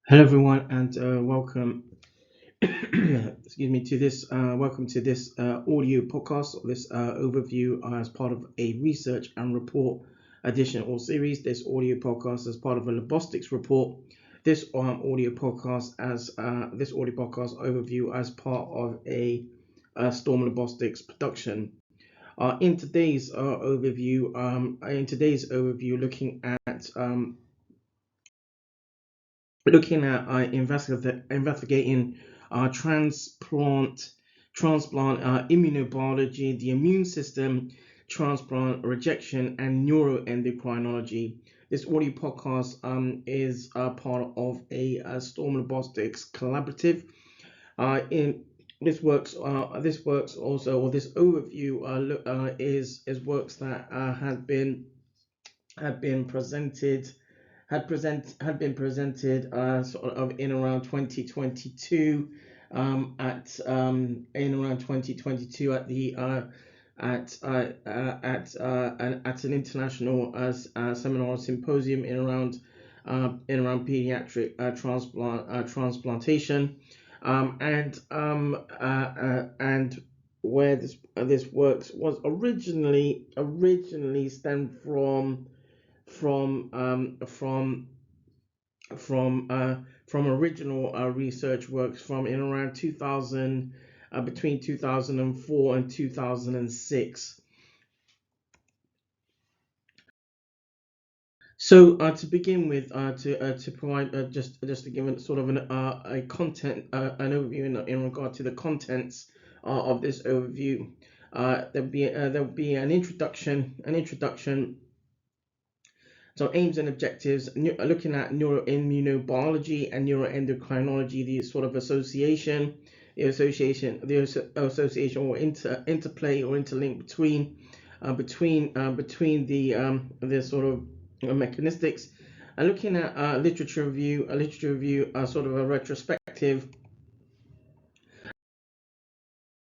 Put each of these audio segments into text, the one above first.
Hello, everyone, and welcome. Excuse me to this. Welcome to this audio podcast, or this overview as part of a research and report edition or series. This audio podcast as part of a Labostix report. This audio podcast overview as part of a ZtormLabostix production. In today's overview, looking at investigating transplant immunobiology, the immune system, transplant rejection, and neuroendocrinology. This audio podcast is part of a ZtormLabostix Collaborative. In this works also, or this overview is works that had been presented had been presented sort of in around 2022 in around 2022 at the at an international seminar or symposium in around pediatric transplantation, and where this works was originally stemmed from from original research works from in around 2000, between 2004 and 2006. So to begin with, to provide just to give a sort of a content an overview in regard to the contents of this overview, there'll be an introduction. So aims and objectives, looking at neuroimmunobiology and neuroendocrinology, the sort of association or interplay or interlink between the sort of mechanistics, and looking at literature review, sort of a retrospective,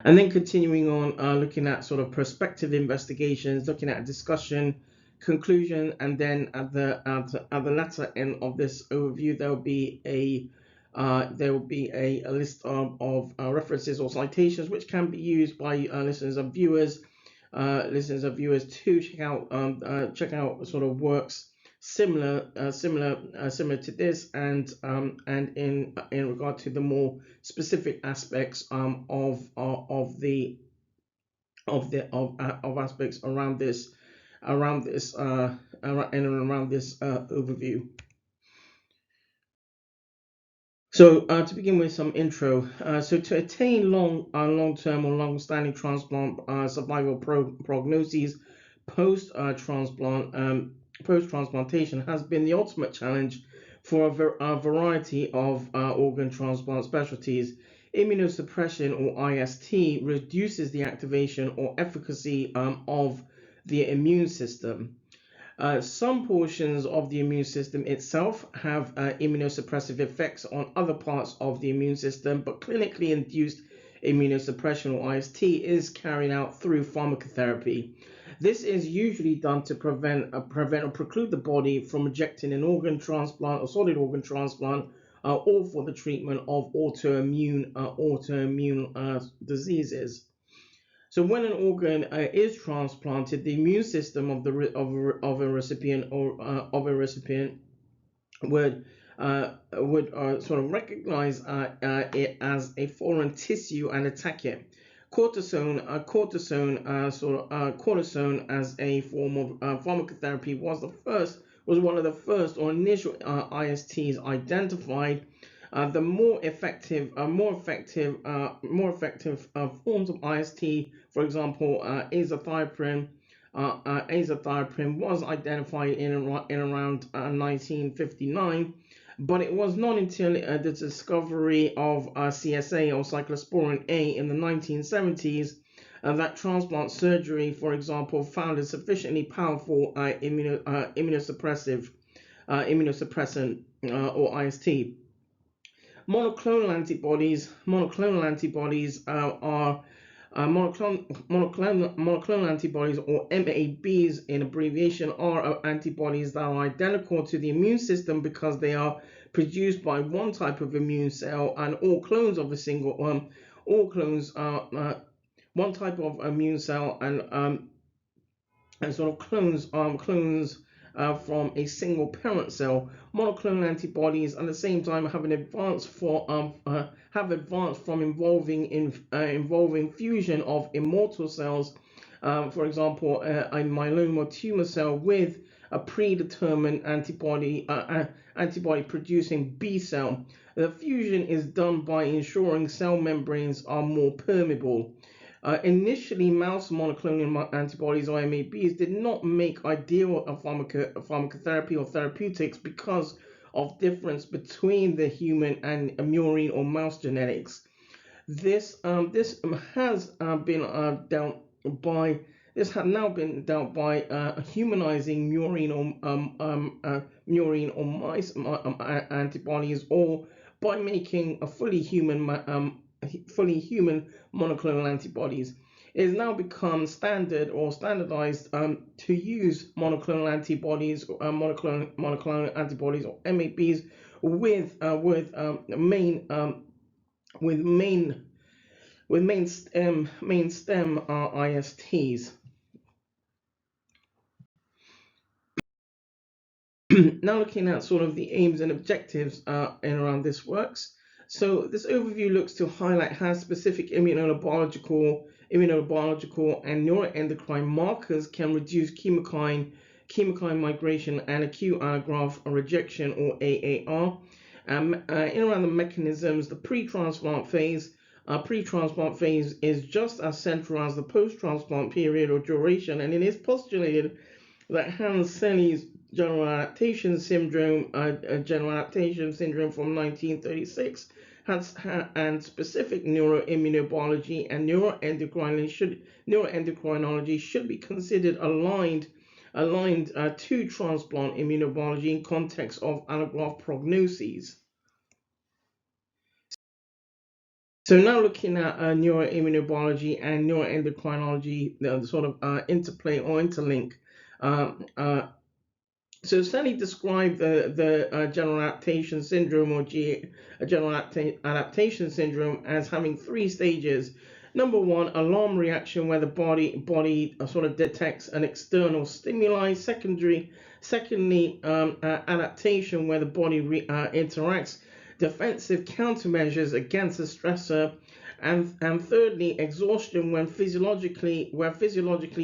and then continuing on, looking at sort of prospective investigations, looking at discussion, conclusion, and then at the latter end of this overview, there will be a list of references or citations which can be used by listeners and viewers to check out sort of works similar to this, and in regard to the more specific aspects of aspects around this overview. So to begin with some intro, so to attain long-term or long-standing transplant survival prognoses post-transplantation has been the ultimate challenge for a variety of organ transplant specialties. Immunosuppression, or IST, reduces the activation or efficacy of the immune system. Some portions of the immune system itself have immunosuppressive effects on other parts of the immune system, but clinically induced immunosuppression, or IST, is carried out through pharmacotherapy. This is usually done to prevent or preclude the body from rejecting an organ transplant or solid organ transplant, or for the treatment of autoimmune diseases. So when an organ is transplanted, the immune system of a recipient would sort of recognize it as a foreign tissue and attack it. Cortisone as a form of pharmacotherapy was one of the first or initial ISTs identified. The more effective forms of IST, for example, azathioprine. Azathioprine was identified in around 1959, but it was not until the discovery of CSA, or cyclosporin A, in the 1970s that transplant surgery, for example, found a sufficiently powerful immunosuppressant or IST. Monoclonal antibodies are monoclonal antibodies, or MABs in abbreviation, are antibodies that are identical to the immune system because they are produced by one type of immune cell, and all clones of a single all clones are one type of immune cell, and sort of clones from a single parent cell. Monoclonal antibodies at the same time have advanced from involving fusion of immortal cells, for example, a myeloma tumor cell with a predetermined antibody producing B cell. The fusion is done by ensuring cell membranes are more permeable. Initially, mouse monoclonal antibodies, or MABs, did not make ideal pharmacotherapy or therapeutics because of difference between the human and murine or mouse genetics. This has been dealt by this had now been dealt by humanizing murine or mice antibodies, or by making a fully human monoclonal antibodies. It has now become standard or standardized to use monoclonal antibodies, monoclonal antibodies or MABs with main stem ISTs. Now looking at sort of the aims and objectives in around this works. So this overview looks to highlight how specific immunobiological and neuroendocrine markers can reduce chemokine migration and acute allograft rejection, or AAR. In around the mechanisms, the pre-transplant phase is just as central as the post-transplant period or duration, and it is postulated that Hans-Selye's general adaptation syndrome from 1936 and specific neuroimmunobiology and neuroendocrinology should be considered aligned to transplant immunobiology in context of allograft prognoses. So now looking at neuroimmunobiology and neuroendocrinology, the sort of interplay or interlink. So Sally described the general adaptation syndrome, or general adaptation syndrome, as having three stages. Number one, alarm reaction, where the body sort of detects an external stimuli. Secondly, adaptation, where the body interacts defensive countermeasures against the stressor. And thirdly, exhaustion, when physiologically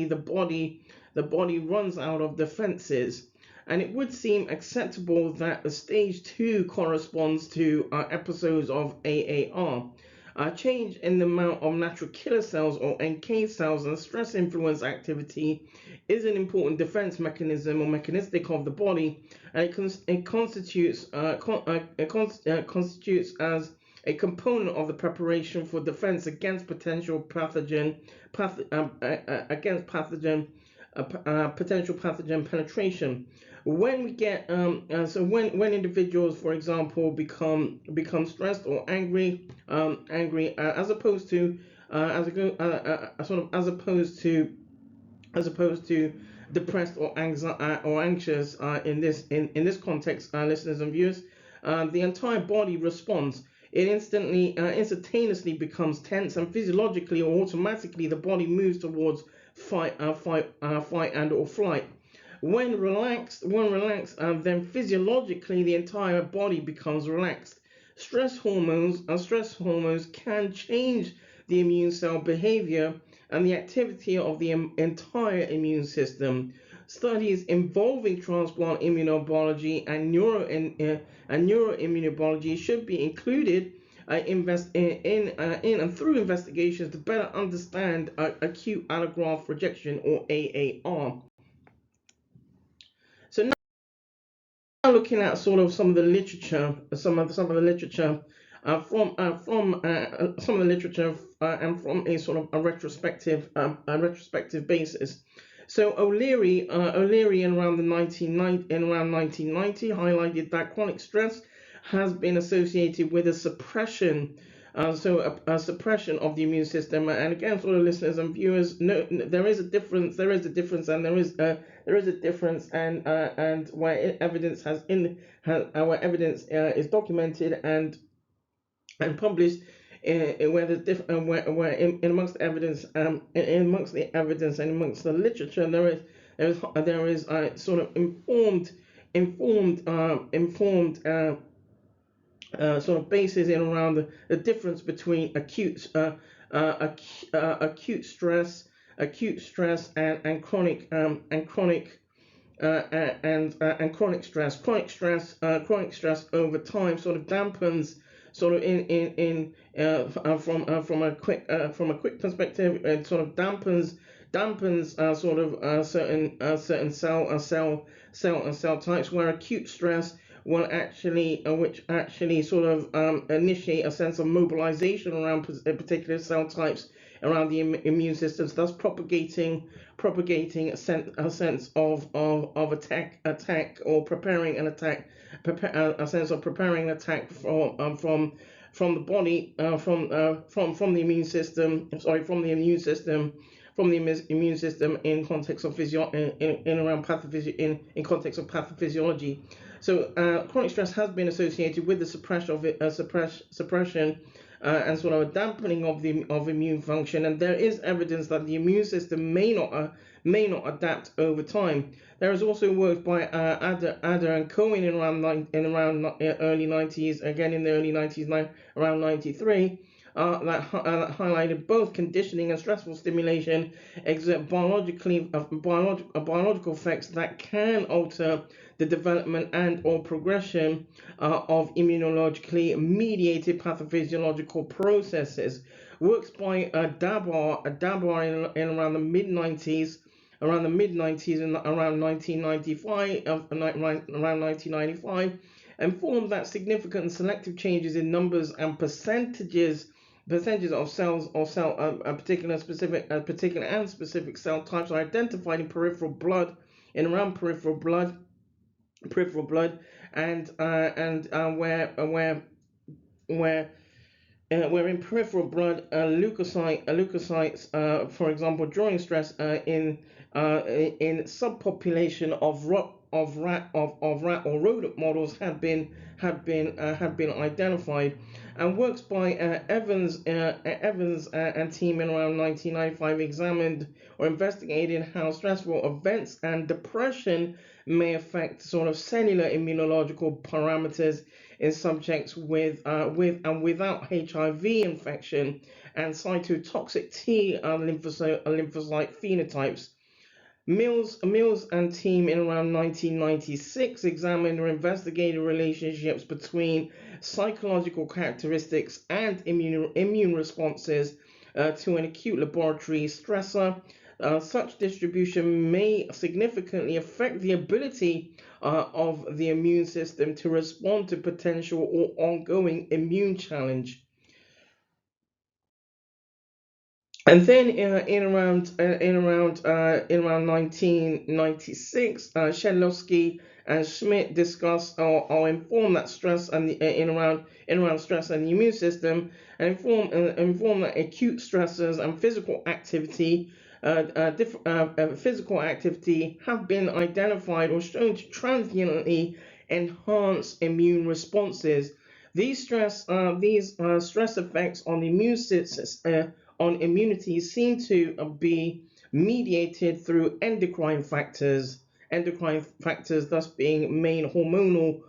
the body runs out of defenses. And it would seem acceptable that the stage 2 corresponds to episodes of AAR. Change in the amount of natural killer cells, or NK cells, and stress influence activity is an important defense mechanism or mechanistic of the body, and it constitutes as a component of the preparation for defense against potential pathogen penetration. When we get when individuals, for example, become stressed or angry, as opposed to depressed or anxious, in this context, listeners and viewers, the entire body responds. It instantaneously becomes tense, and physiologically or automatically the body moves towards fight and or flight. When relaxed, then physiologically the entire body becomes relaxed. Stress hormones can change the immune cell behavior and the activity of the entire immune system. Studies involving transplant immunobiology and neuroimmunobiology should be included in and through investigations to better understand acute allograft rejection, or AAR. So now looking at sort of some of the literature, and from a sort of a retrospective basis. So O'Leary in around 1990 highlighted that chronic stress has been associated with a suppression. A suppression of the immune system, and again, for the listeners and viewers, there is a difference, and there a difference, and where evidence where evidence is documented and published, where there's where in amongst the evidence, in amongst the evidence and amongst the literature, there is sort of informed sort of basis in around the difference between acute stress and chronic and chronic stress. Chronic stress over time sort of dampens, sort of from a quick perspective, it sort of dampens certain cell types, where acute stress will actually which actually sort of initiate a sense of mobilization around particular cell types around the immune systems, thus propagating a sense of attack or preparing an attack, a sense of preparing an attack from the body, from the immune system, in context of in context of pathophysiology. So chronic stress has been associated with the suppression and sort of a dampening of immune function, and there is evidence that the immune system may not adapt over time. There is also work by Adder and Cohen in around early 90s, again in the early 90s, around 93. That highlighted both conditioning and stressful stimulation exert biological effects that can alter the development and or progression of immunologically mediated pathophysiological processes. Works by Dabar in around the mid 90s, and around 1995, around 1995, and found that significant and selective changes in numbers and percentages of cells or particular and specific cell types are identified in peripheral blood, in around peripheral blood, and where in peripheral blood, leukocytes, for example, during stress, in subpopulation of rat or rodent models have been identified, and works by Evans and team in around 1995 examined or investigated how stressful events and depression may affect sort of cellular immunological parameters in subjects with and without HIV infection and cytotoxic T lymphocyte phenotypes. Mills and team in around 1996 examined or investigated relationships between psychological characteristics and immune responses to an acute laboratory stressor. Such distribution may significantly affect the ability of the immune system to respond to potential or ongoing immune challenge. And then in around 1996, Shedlowski and Schmidt discuss or inform that stress and in around stress and the immune system, and inform that acute stressors and physical activity have been identified or shown to transiently enhance immune responses. These stress effects on the immune system, on immunity, seem to be mediated through endocrine factors. Thus being main hormonal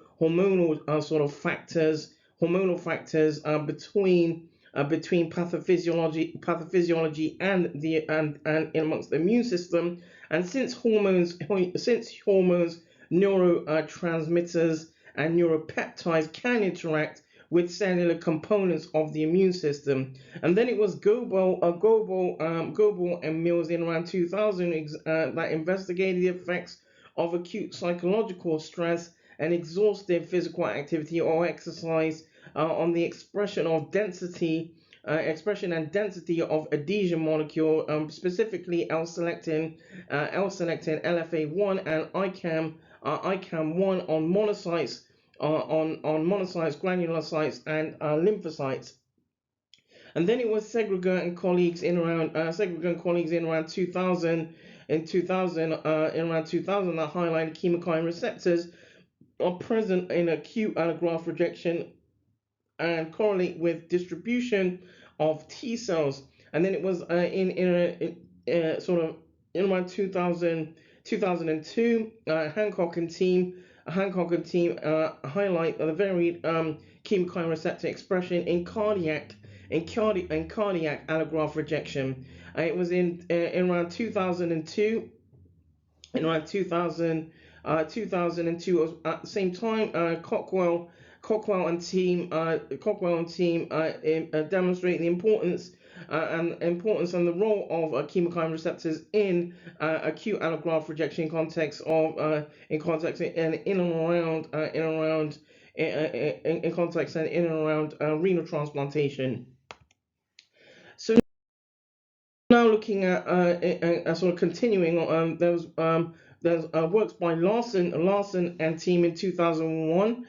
sort of factors, between pathophysiology and amongst the immune system. And since hormones, neurotransmitters and neuropeptides can interact with cellular components of the immune system. And then it was Goebel and Mills in around 2000 that investigated the effects of acute psychological stress and exhaustive physical activity or exercise on the expression and density of adhesion molecule, specifically L-selectin, LFA1, and ICAM1 on monocytes, granulocytes, and lymphocytes. And then it was Segreger and colleagues in around 2000 in 2000, in around 2000, that highlighted chemokine receptors are present in acute allograft rejection and correlate with distribution of T cells. And then it was sort of in around 2000, 2002, Hancock and team highlight the varied chemokine receptor expression in cardiac allograft rejection. It was in around 2002, in around 2002. At the same time, Cockwell and team demonstrate the importance and the role of chemokine receptors in acute allograft rejection context of in context and in and around in context and in and around renal transplantation. So now looking at sort of continuing on there's works by Larson and team in 2001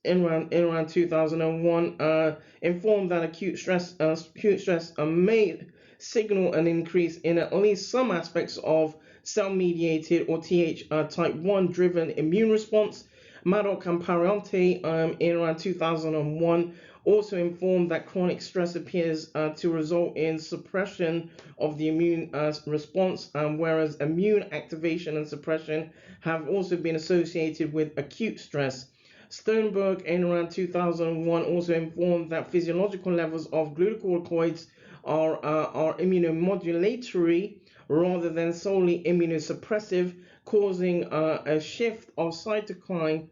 in around 2001 informed that acute stress may signal an increase in at least some aspects of cell-mediated or Th type 1 driven immune response. Maddock and Pariente in around 2001 also informed that chronic stress appears to result in suppression of the immune response, whereas immune activation and suppression have also been associated with acute stress. Sternberg in around 2001 also informed that physiological levels of glucocorticoids are immunomodulatory rather than solely immunosuppressive, causing a shift of cytokine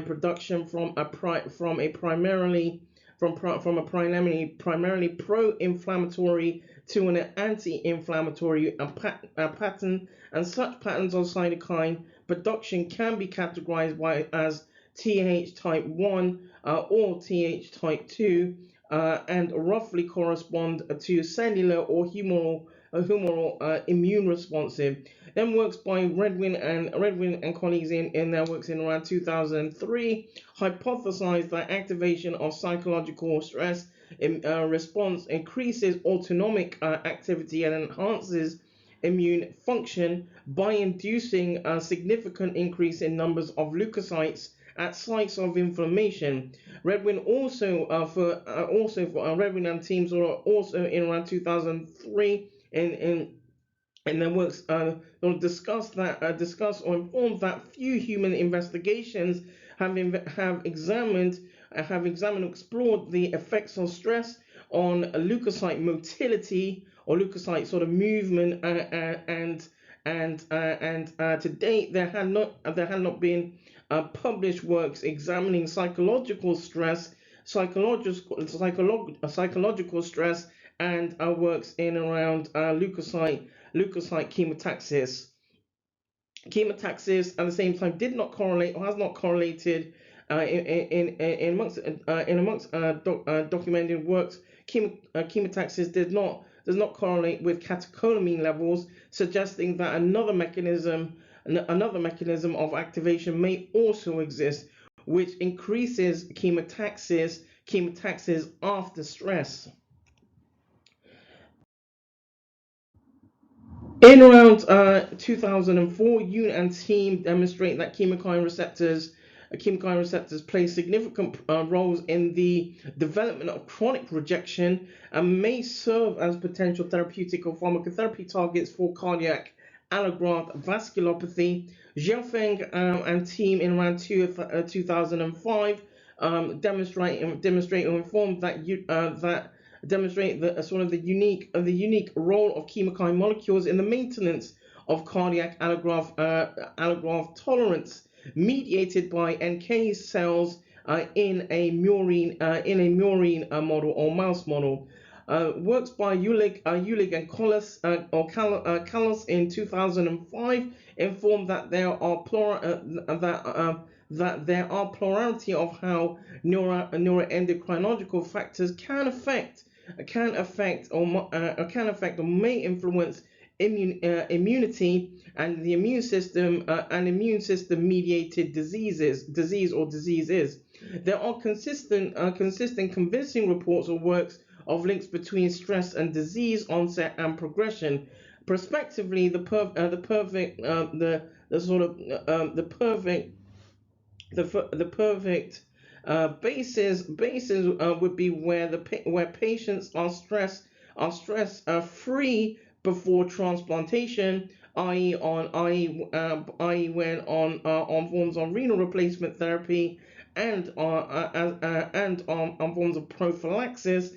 production from a primarily pro-inflammatory to an anti-inflammatory pattern, and such patterns of cytokine production can be categorized as Th type 1 or Th type 2 and roughly correspond to cellular or humoral immune responsive. Then works by Redwin and colleagues in their works in around 2003 hypothesized that activation of psychological stress response increases autonomic activity and enhances immune function by inducing a significant increase in numbers of leukocytes at sites of inflammation. Redwin for Redwin and teams are also in around 2003 in their works discuss or inform that few human investigations have examined or explored the effects of stress on leukocyte motility or leukocyte sort of movement, and to date there had not been published works examining psychological stress and works in around leukocyte chemotaxis. Chemotaxis at the same time did not correlate or has not correlated amongst documented works. Chemotaxis does not correlate with catecholamine levels, suggesting that another mechanism of activation may also exist, which increases chemotaxis after stress. In around 2004, Yoon and team demonstrate that chemokine receptors play significant roles in the development of chronic rejection and may serve as potential therapeutic or pharmacotherapy targets for cardiac allograft vasculopathy. Jiafeng and team in around 2005 demonstrate or inform that demonstrate the unique role of chemokine molecules in the maintenance of cardiac allograft tolerance mediated by NK cells in a murine model or mouse model. Works by Ulig and Callas in 2005 informed that there are plurality of how neuroendocrinological factors can affect or may influence immunity and the immune system and immune system mediated diseases. There are consistent convincing reports or works of links between stress and disease onset and progression. Prospectively, the perfect the sort of the perfect the perfect basis would be where where patients are stress free before transplantation, i.e. when on forms of renal replacement therapy and on forms of prophylaxis,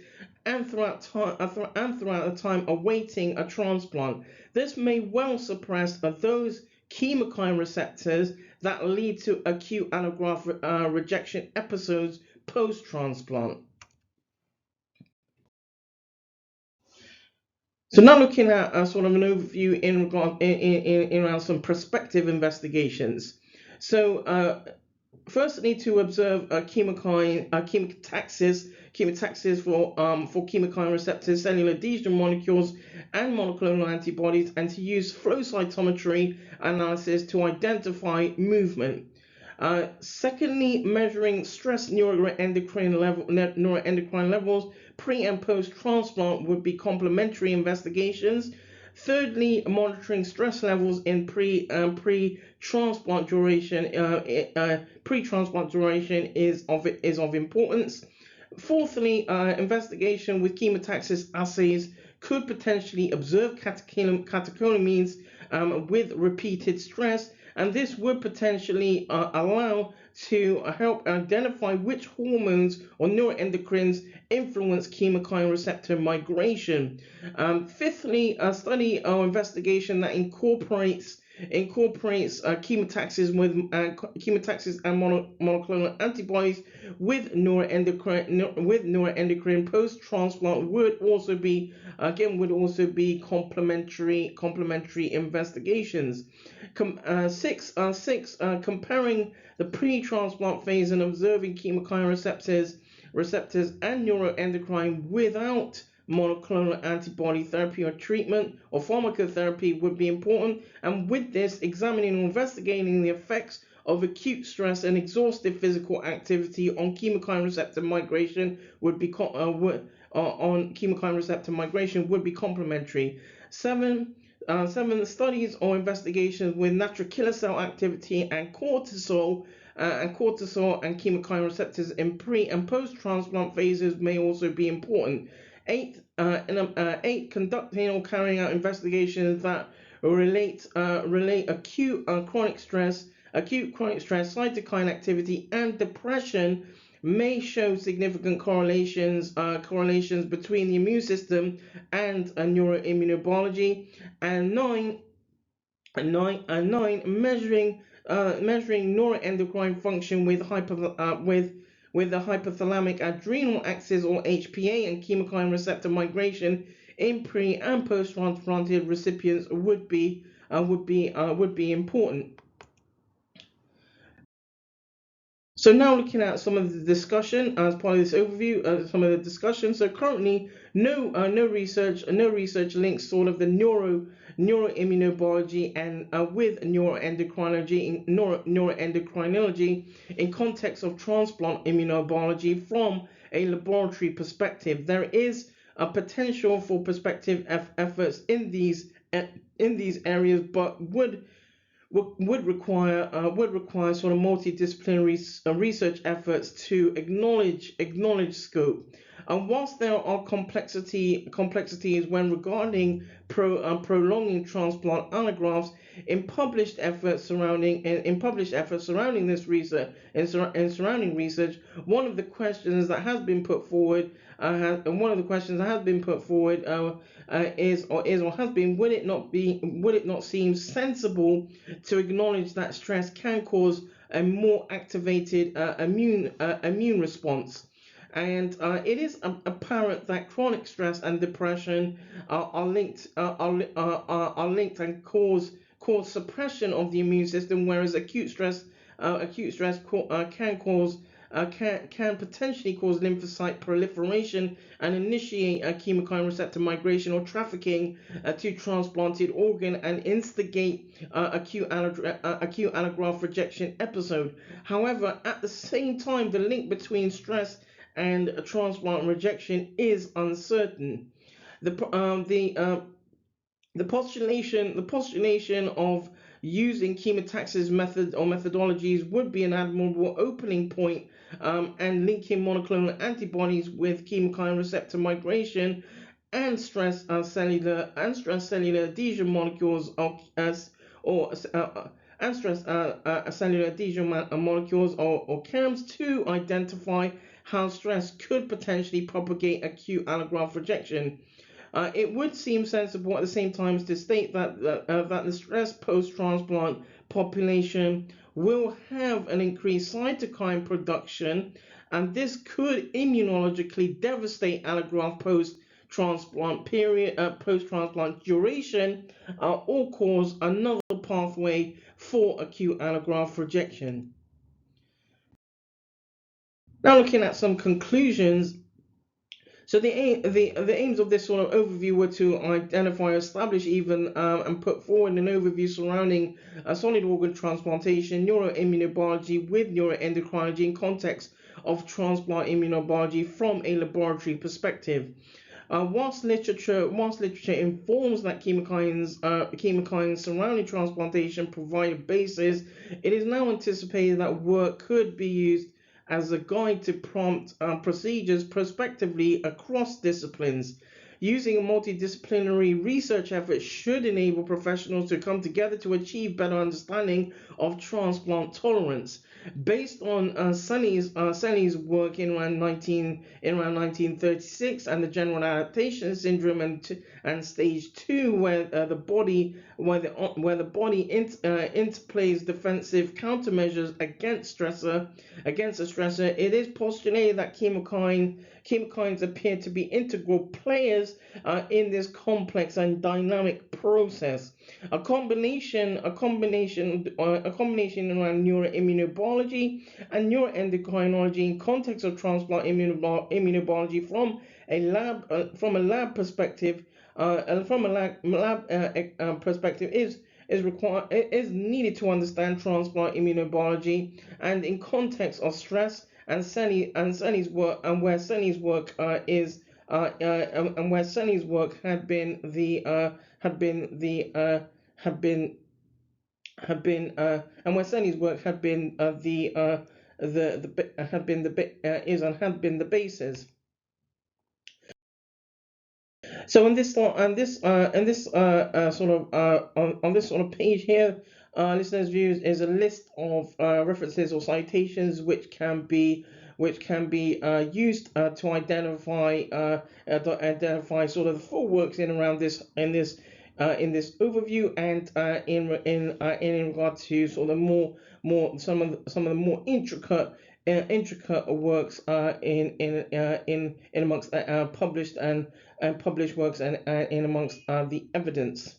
and throughout the time awaiting a transplant. This may well suppress those chemokine receptors that lead to acute allograft rejection episodes post-transplant. So now looking at sort of an overview in around some prospective investigations. So firstly, to observe chemotaxis for chemokine receptors, cellular adhesion molecules, and monoclonal antibodies, and to use flow cytometry analysis to identify movement. Secondly, measuring stress neuroendocrine levels pre and post transplant would be complementary investigations. Thirdly, monitoring stress levels in pre-transplant duration is of importance. Fourthly, investigation with chemotaxis assays could potentially observe catecholamines with repeated stress, and this would potentially allow to help identify which hormones or neuroendocrines influence chemokine receptor migration. Fifthly, a study or investigation that incorporates chemotaxis and monoclonal antibodies with neuroendocrine post transplant would also be complementary investigations. Comparing the pre-transplant phase and observing chemokine receptors and neuroendocrine without monoclonal antibody therapy or treatment or pharmacotherapy would be important, and with this, examining or investigating the effects of acute stress and exhaustive physical activity on chemokine receptor migration would be complementary. Seven studies or investigations with natural killer cell activity and cortisol and chemokine receptors in pre and post transplant phases may also be important. Eight, conducting or carrying out investigations that relate acute chronic stress, cytokine activity, and depression may show significant correlations between the immune system and neuroimmunobiology. And nine, measuring neuroendocrine function with the hypothalamic adrenal axis or HPA and chemokine receptor migration in pre and post transplanted recipients would be important. So now looking at some of the discussion as part of this overview, some of the discussion. So currently, no research links sort of the neuroimmunobiology and with neuroendocrinology in context of transplant immunobiology from a laboratory perspective. There is a potential for prospective efforts in these areas, but would require sort of multidisciplinary research efforts to acknowledge scope. And whilst there are complexities when regarding prolonging transplant allografts, in published efforts surrounding this research and surrounding research, one of the questions that has been put forward would it not seem sensible to acknowledge that stress can cause a more activated immune response? And it is apparent that chronic stress and depression are linked and cause suppression of the immune system, whereas acute stress can potentially cause lymphocyte proliferation and initiate chemokine receptor migration or trafficking to transplanted organ and instigate acute allograft rejection episode. However, at the same time, the link between stress and transplant rejection is uncertain. The postulation of using chemotaxis method or methodologies would be an admirable opening point, and linking monoclonal antibodies with chemokine receptor migration and cellular adhesion molecules cellular adhesion molecules or CAMs to identify how stress could potentially propagate acute allograft rejection. It would seem sensible at the same time to state that the stress post-transplant population will have an increased cytokine production, and this could immunologically devastate allograft post-transplant duration, or cause another pathway for acute allograft rejection. Now, looking at some conclusions. So the aims of this sort of overview were to identify, establish even, and put forward an overview surrounding solid organ transplantation, neuroimmunobiology with neuroendocrinology in context of transplant immunobiology from a laboratory perspective. Whilst literature informs that chemokines surrounding transplantation provide a basis, it is now anticipated that work could be used as a guide to prompt procedures prospectively across disciplines. Using a multidisciplinary research effort should enable professionals to come together to achieve better understanding of transplant tolerance. Based on Seni's work in around 1936 and the general adaptation syndrome and stage 2, where the body interplays defensive countermeasures against a stressor, it is postulated that chemokines appear to be integral players in this complex and dynamic process. A combination around neuroimmunobiology and neuroendocrinology in context of transplant immunobiology from a lab perspective is needed to understand transplant immunobiology, and in context of stress and Seni's work, and where Seni's work had been the basis. So on this sort of page here, listeners' views is a list of references or citations which can be used to identify sort of the full works in around this in this overview, and in regard to sort of some of the more intricate works in amongst published works and in amongst the evidence.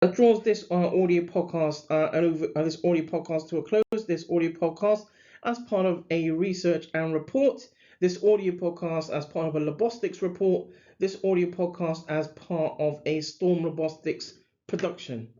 That draws this audio podcast to a close. This audio podcast as part of a research and report. This audio podcast as part of a Labostix report. This audio podcast as part of a ZtormLabostix production.